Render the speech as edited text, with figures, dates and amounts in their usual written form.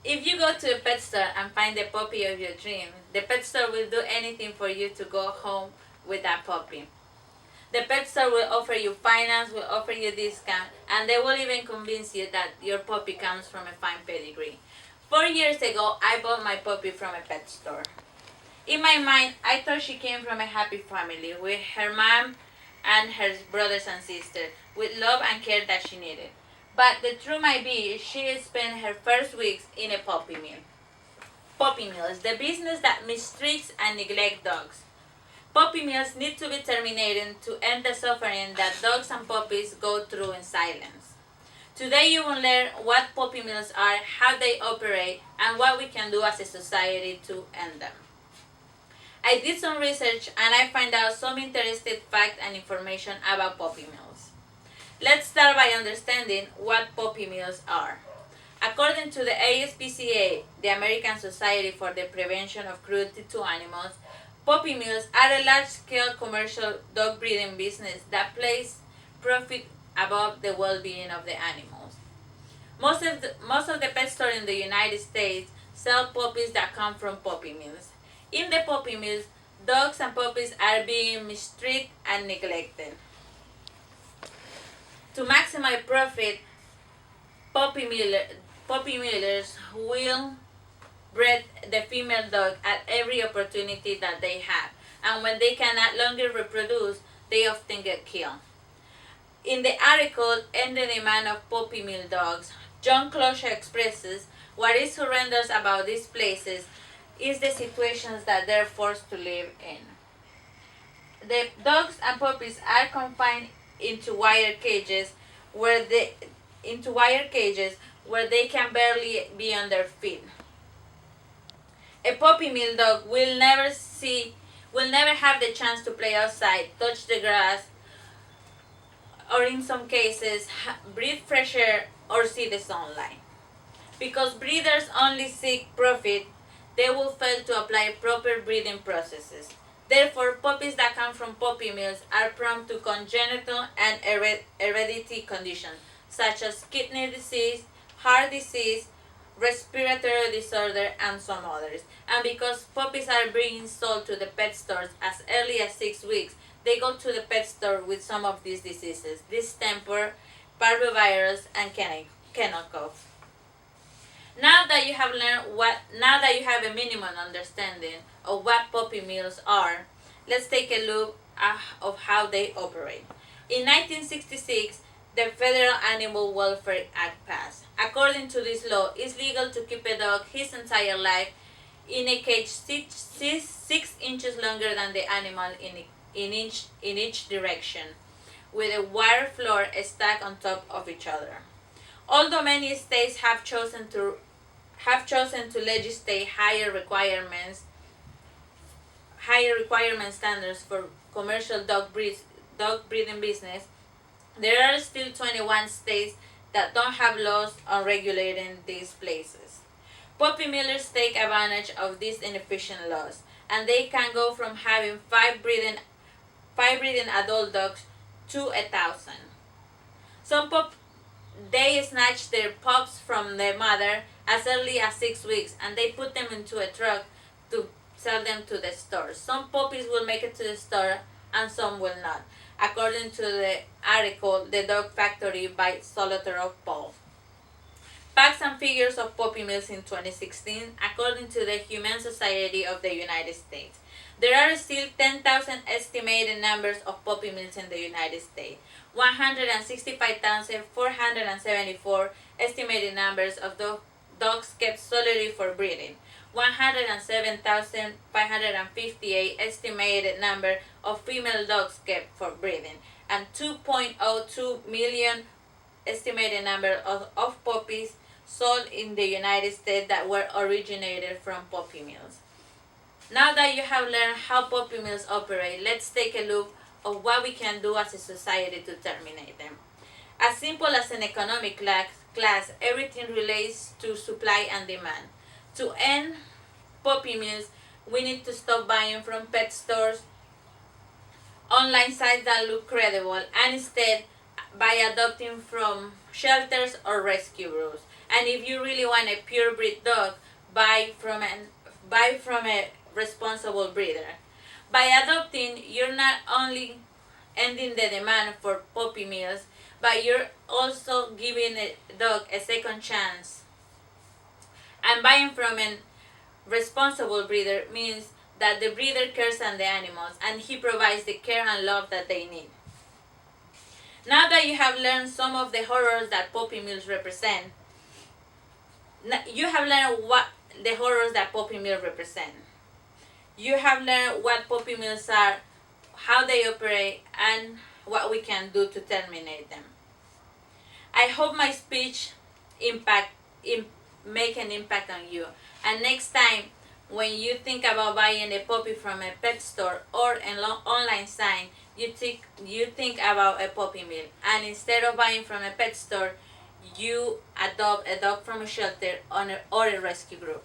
If you go to a pet store and find the puppy of your dream, the pet store will do anything for you to go home with that puppy. The pet store will offer you finance, will offer you discount, and they will even convince you that your puppy comes from a fine pedigree. 4 years ago, I bought my puppy from a pet store. In my mind, I thought she came from a happy family with her mom and her brothers and sisters, with love and care that she needed. But the truth might be she spent her first weeks in a puppy mill. Puppy mills, the business that mistreats and neglects dogs. Puppy mills need to be terminated to end the suffering that dogs and puppies go through in silence. Today you will learn what puppy mills are, how they operate, and what we can do as a society to end them. I did some research and I found out some interesting facts and information about puppy mills. Let's start by understanding what puppy mills are. According to the ASPCA, the American Society for the Prevention of Cruelty to Animals, puppy mills are a large-scale commercial dog breeding business that places profit above the well-being of the animals. Most of the pet stores in the United States sell puppies that come from puppy mills. In the puppy mills, dogs and puppies are being mistreated and neglected. To maximize profit, puppy millers will breed the female dog at every opportunity that they have, and when they can no longer reproduce, they often get killed. In the article "End the Demand of Puppy Mill Dogs," John Closure expresses what is horrendous about these places is the situations that they're forced to live in. The dogs and puppies are confined into wire cages where they can barely be on their feet. A puppy mill dog will never have the chance to play outside, touch the grass, or in some cases breathe fresh air or see the sunlight. Because breeders only seek profit, they will fail to apply proper breeding processes. Therefore, puppies that come from puppy mills are prone to congenital and hereditary conditions such as kidney disease, heart disease, respiratory disorder, and some others. And because puppies are being sold to the pet stores as early as 6 weeks, they go to the pet store with some of these diseases: distemper, parvovirus, and kennel cough. Now that you have a minimum understanding of what puppy mills are, let's take a look of how they operate. In 1966, the Federal Animal Welfare Act passed. According to this law, it's legal to keep a dog his entire life in a cage 6 inches longer than the animal in each direction, with a wire floor stacked on top of each other. Although many states have chosen to legislate higher requirement standards for commercial dog breeding business, there are still 21 states that don't have laws on regulating these places. Puppy millers take advantage of these inefficient laws, and they can go from having five breeding adult dogs to 1,000. They snatch their pups from their mother as early as 6 weeks, and they put them into a truck to sell them to the stores. Some puppies will make it to the store and some will not, according to the article "The Dog Factory" by Solotaroff Paul. Facts and figures of puppy mills in 2016, according to the Humane Society of the United States. There are still 10,000 estimated numbers of puppy mills in the United States, 165,474 estimated numbers of dogs kept solely for breeding, 107,558 estimated number of female dogs kept for breeding, and 2.02 million estimated number of puppies sold in the United States that were originated from puppy mills. Now that you have learned how puppy mills operate, let's take a look at what we can do as a society to terminate them. As simple as an economic class, everything relates to supply and demand. To end puppy mills, we need to stop buying from pet stores, online sites that look credible, and instead by adopting from shelters or rescue groups. And if you really want a pure breed dog, buy from a responsible breeder. By adopting, you're not only ending the demand for puppy mills, but you're also giving a dog a second chance. And buying from a responsible breeder means that the breeder cares on the animals and he provides the care and love that they need. Now that you have learned some of the horrors that puppy mills represent, you have learned what the horrors that puppy mills represent. You have learned what puppy mills are, how they operate, and what we can do to terminate them. I hope my speech make an impact on you. And next time, when you think about buying a puppy from a pet store or an online sign, you think about a puppy mill. And instead of buying from a pet store, you adopt a dog from a shelter or a rescue group.